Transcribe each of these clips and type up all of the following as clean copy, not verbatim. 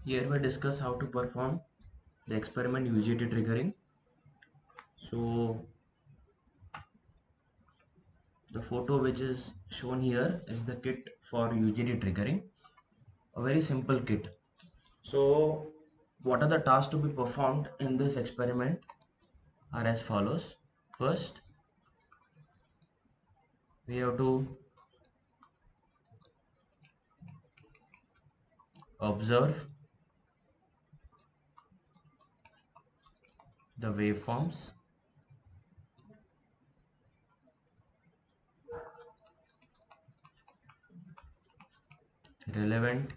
Here we discuss how to perform the experiment UJT triggering. So the photo which is shown here is the kit for UJT triggering, a very simple kit. So what are the tasks to be performed in this experiment are as follows. First, we have to observe the waveforms relevant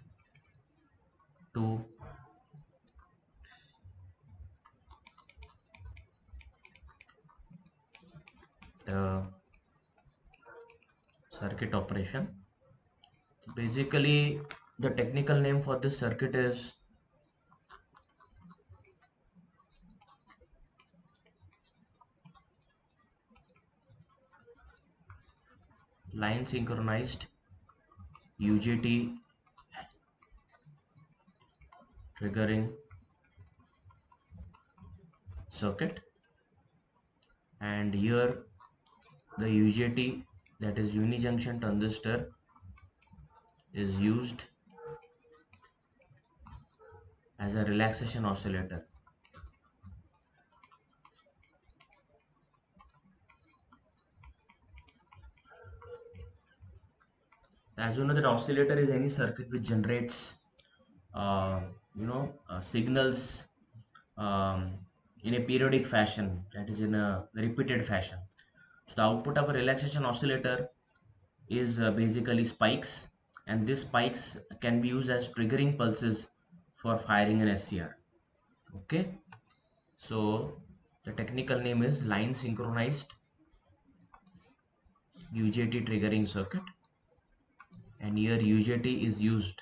to the circuit operation. Basically, the technical name for this circuit is line synchronized UJT triggering circuit, and here the UJT, that is unijunction transistor, is used as a relaxation oscillator. As you know, that oscillator is any circuit which generates signals um, in a periodic fashion, that is in a repeated fashion. So the output of a relaxation oscillator is basically spikes, and these spikes can be used as triggering pulses for firing an SCR. Okay, so the technical name is line synchronized UJT triggering circuit, and here UJT is used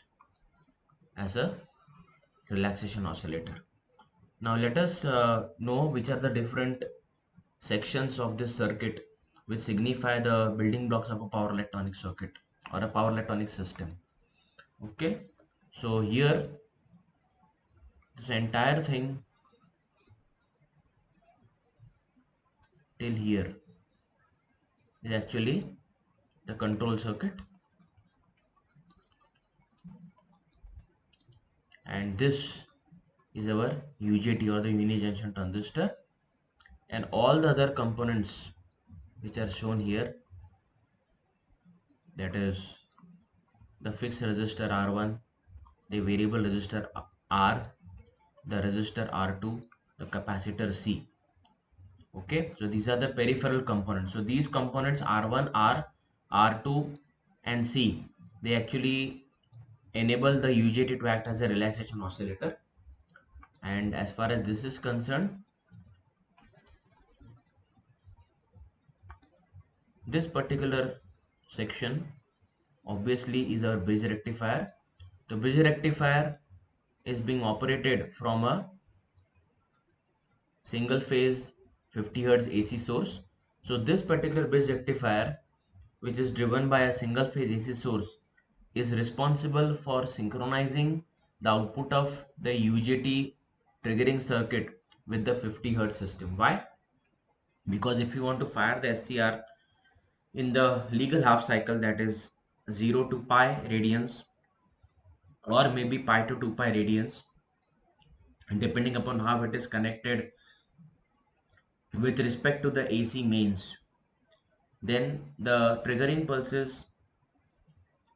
as a relaxation oscillator. Now let us know which are the different sections of this circuit which signify the building blocks of a power electronic circuit or a power electronic system. Okay, so here this entire thing till here is actually the control circuit, and this is our UJT or the unijunction transistor, and all the other components which are shown here, that is the fixed resistor R1, the variable resistor R, the resistor R2, the capacitor C. Okay, so these are the peripheral components. So these components R1, R, R2 and C, they actually enable the UJT to act as a relaxation oscillator. And as far as this is concerned, this particular section obviously is our bridge rectifier. The bridge rectifier is being operated from a single phase 50 Hz AC source. So this particular bridge rectifier, which is driven by a single phase AC source, is responsible for synchronizing the output of the UJT triggering circuit with the 50 Hz system. Why? Because if you want to fire the SCR in the legal half cycle, that is 0 to pi radians or maybe pi to 2 pi radians, depending upon how it is connected with respect to the AC mains, then the triggering pulses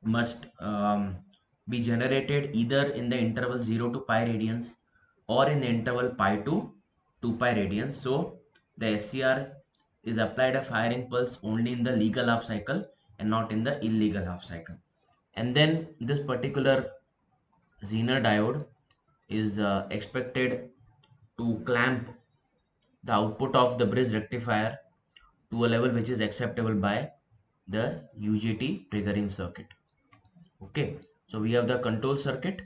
must be generated either in the interval 0 to pi radians or in the interval pi to 2 pi radians. So the SCR is applied a firing pulse only in the legal half cycle and not in the illegal half cycle. And then this particular Zener diode is expected to clamp the output of the bridge rectifier to a level which is acceptable by the UJT triggering circuit. Okay, so we have the control circuit,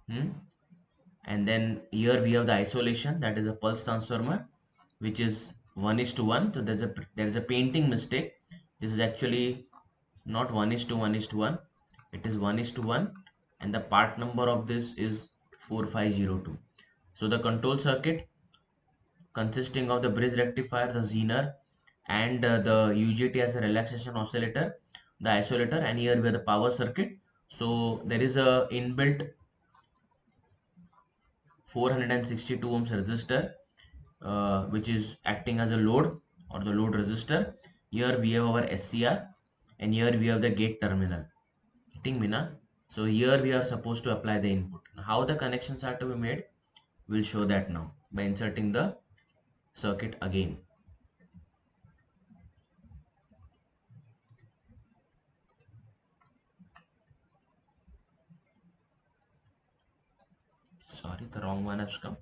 and then here we have the isolation, that is a pulse transformer, which is 1:1. So there is a painting mistake. This is actually not 1:1:1. It is 1:1. and the part number of this is 4502. So the control circuit consisting of the bridge rectifier, the zener, and the UJT as a relaxation oscillator, the isolator, and here we have the power circuit. So there is a inbuilt 462 ohms resistor which is acting as a load or the load resistor. Here we have our SCR and here we have the gate terminal. Getting me na? So here we are supposed to apply the input. How the connections are to be made, we'll show that now by inserting the circuit again. Sorry, the wrong one has come.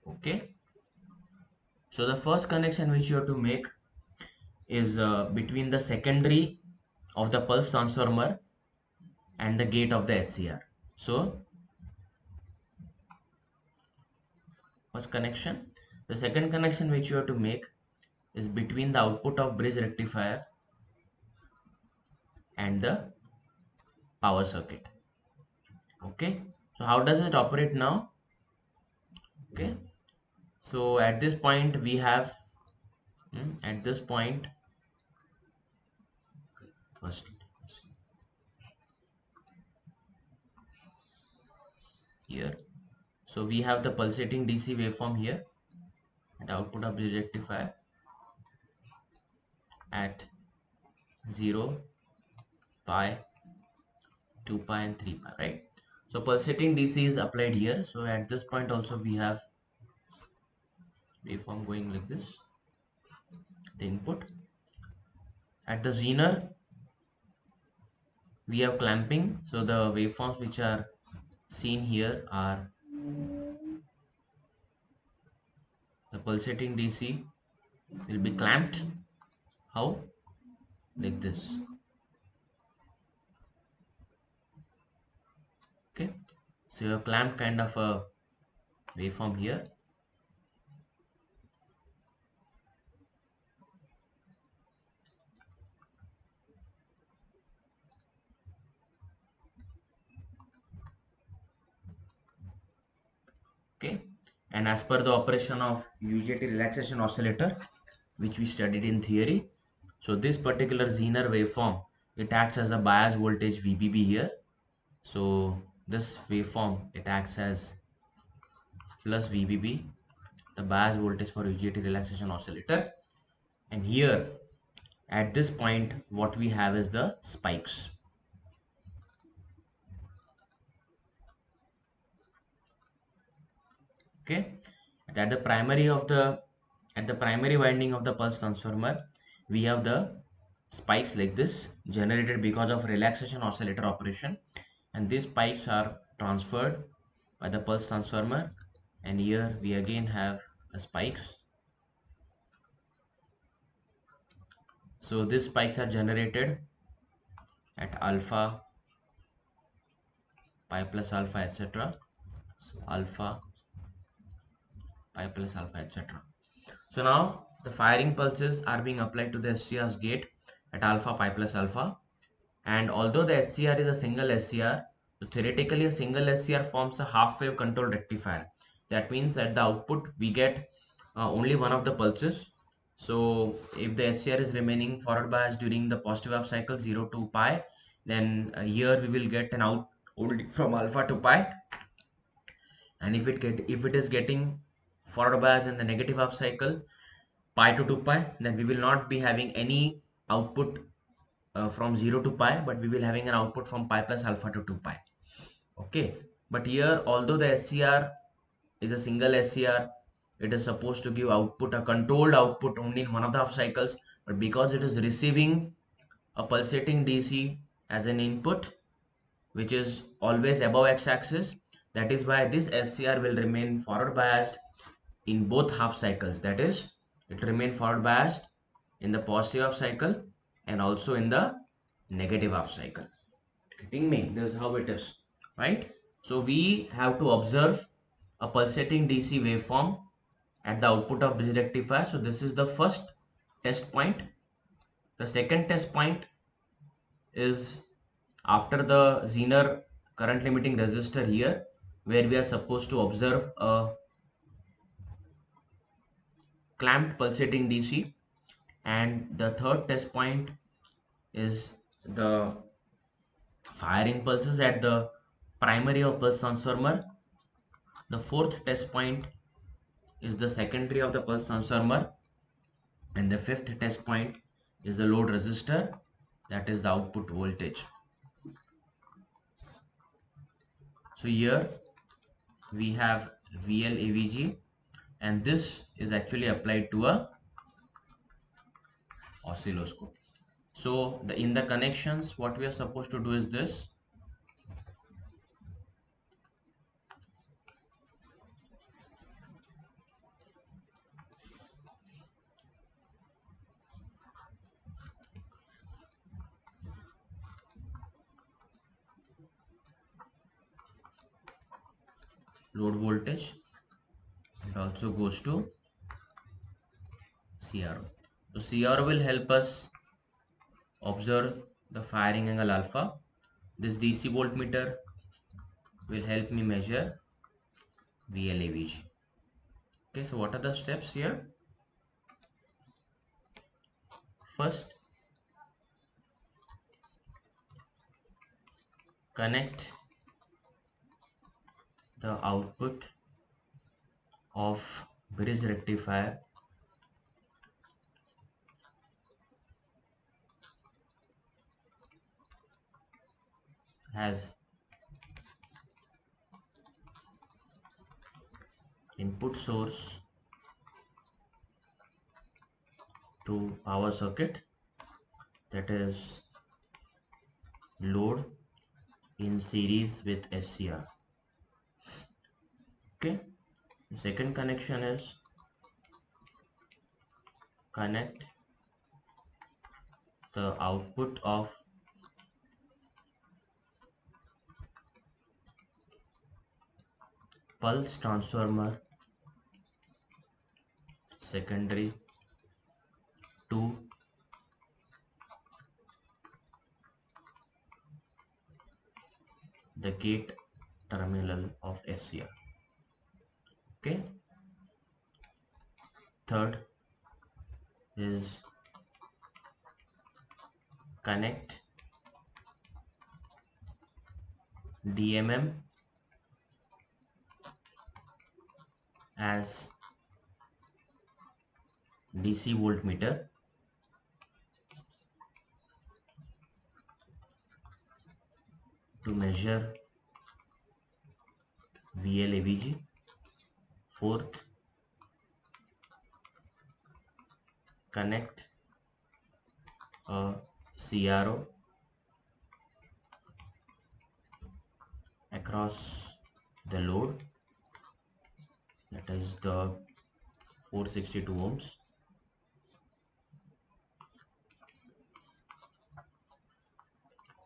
Okay. So the first connection which you have to make is between the secondary of the pulse transformer and the gate of the SCR. So first connection. The second connection which you have to make is between the output of bridge rectifier and the power circuit. Okay. So how does it operate now? Okay. So at this point we have at this point first here. So we have the pulsating DC waveform here at output of bridge rectifier at 0, pi, 2 pi and 3 pi, right? So pulsating DC is applied here. So at this point also we have waveform going like this, the input. At the zener we have clamping. So the waveforms which are seen here are the pulsating DC will be clamped. How? Like this. Okay. So you have clamped kind of a waveform here. Okay, and as per the operation of UJT relaxation oscillator which we studied in theory, so this particular zener waveform, it acts as a bias voltage VBB here. So this waveform, it acts as plus VBB, the bias voltage for UJT relaxation oscillator, and here at this point what we have is the spikes. Okay, at the primary winding of the pulse transformer we have the spikes like this generated because of relaxation oscillator operation, and these spikes are transferred by the pulse transformer, and here we again have the spikes. So these spikes are generated at alpha, pi plus alpha, etc. So alpha, pi plus alpha, etc. So now the firing pulses are being applied to the SCR's gate at alpha, pi plus alpha, and although the SCR is a single SCR, so theoretically a single SCR forms a half wave control rectifier. That means at the output we get only one of the pulses. So if the SCR is remaining forward bias during the positive half cycle 0 to pi, then here we will get an out only from alpha to pi, and if it is getting forward bias in the negative half cycle pi to 2 pi, then we will not be having any output from 0 to pi, but we will having an output from pi plus alpha to 2 pi. Okay, but here although the SCR is a single SCR, it is supposed to give output, a controlled output only in one of the half cycles, but because it is receiving a pulsating DC as an input which is always above x-axis, that is why this SCR will remain forward biased in both half cycles. That is, it remain forward biased in the positive half cycle and also in the negative half cycle. Getting me? This is how it is, right? So we have to observe a pulsating DC waveform at the output of bridge rectifier. So this is the first test point. The second test point is after the Zener current limiting resistor here, where we are supposed to observe a clamped pulsating DC. And the third test point is the firing pulses at the primary of pulse transformer. The fourth test point is the secondary of the pulse transformer, and the fifth test point is the load resistor, that is the output voltage. So here we have VL AVG, and this is actually applied to a oscilloscope. So in the connections, what we are supposed to do is this. Load voltage, it also goes to CRO. So CRO will help us observe the firing angle alpha. This DC voltmeter will help me measure VLAVG. Okay, so what are the steps here? First, connect the output of bridge rectifier as input source to power circuit, that is load in series with SCR. Okay, the second connection is connect the output of pulse transformer secondary to the gate terminal of SCR. Okay, third is connect DMM as DC voltmeter to measure VLAVG. Fourth, connect a CRO across the load, that is the 462 ohms,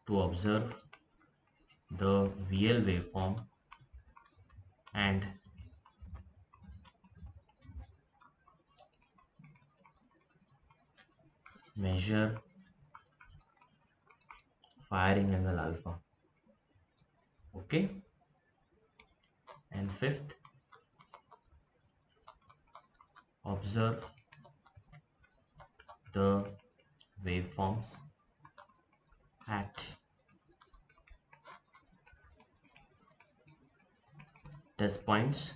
to observe the VL waveform and measure firing angle alpha. Okay, and fifth, observe the waveforms at test points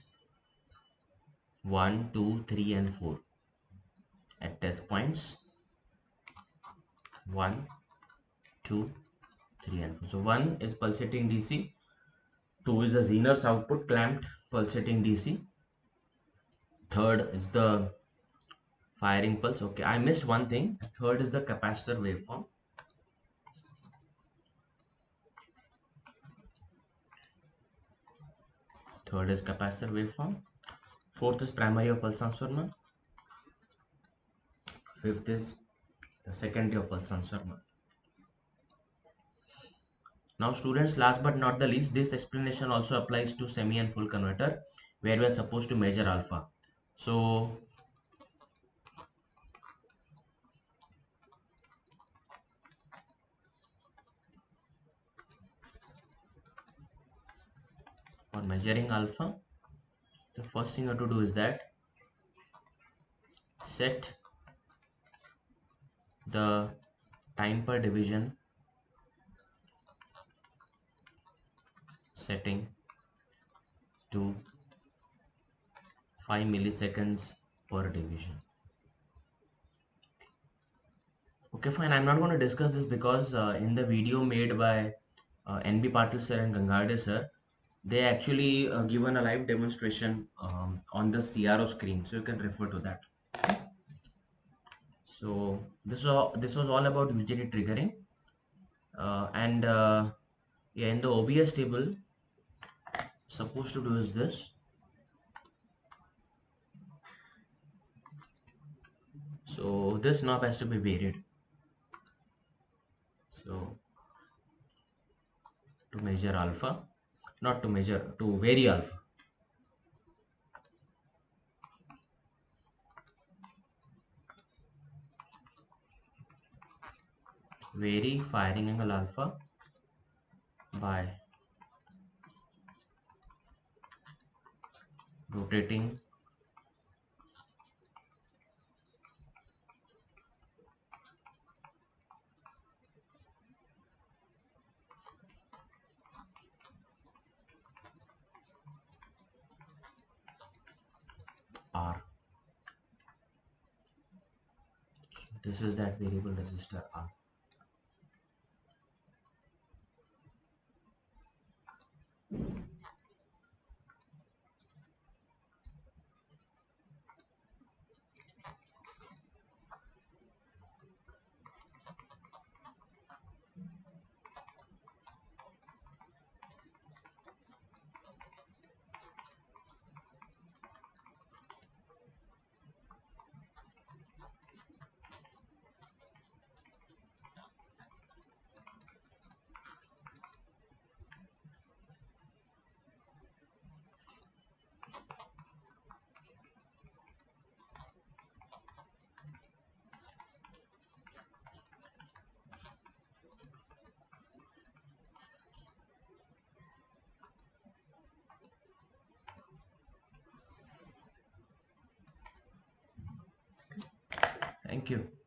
1, 2, 3 and 4. At test points 1, 2, 3 and 4. So 1 is pulsating DC, 2 is the Zener's output clamped pulsating DC, third is the firing pulse. Okay, I missed one thing. Third is the capacitor waveform. Third is capacitor waveform. Fourth is primary of pulse transformer. Fifth is the secondary of pulse transformer. Now students, last but not the least, this explanation also applies to semi and full converter where we are supposed to measure alpha. So for measuring alpha, the first thing you have to do is that set the time per division setting to 5 milliseconds per division. Okay, fine. I'm not going to discuss this because in the video made by NB Patil sir and Gangadhar sir, they actually given a live demonstration on the CRO screen, so you can refer to that. So this was all about UJT triggering, and yeah, in the OBS table, supposed to do is this. So this knob has to be varied. So to measure alpha, not to measure, to vary alpha. Vary firing angle alpha by rotating R. This is that variable resistor R. Thank you.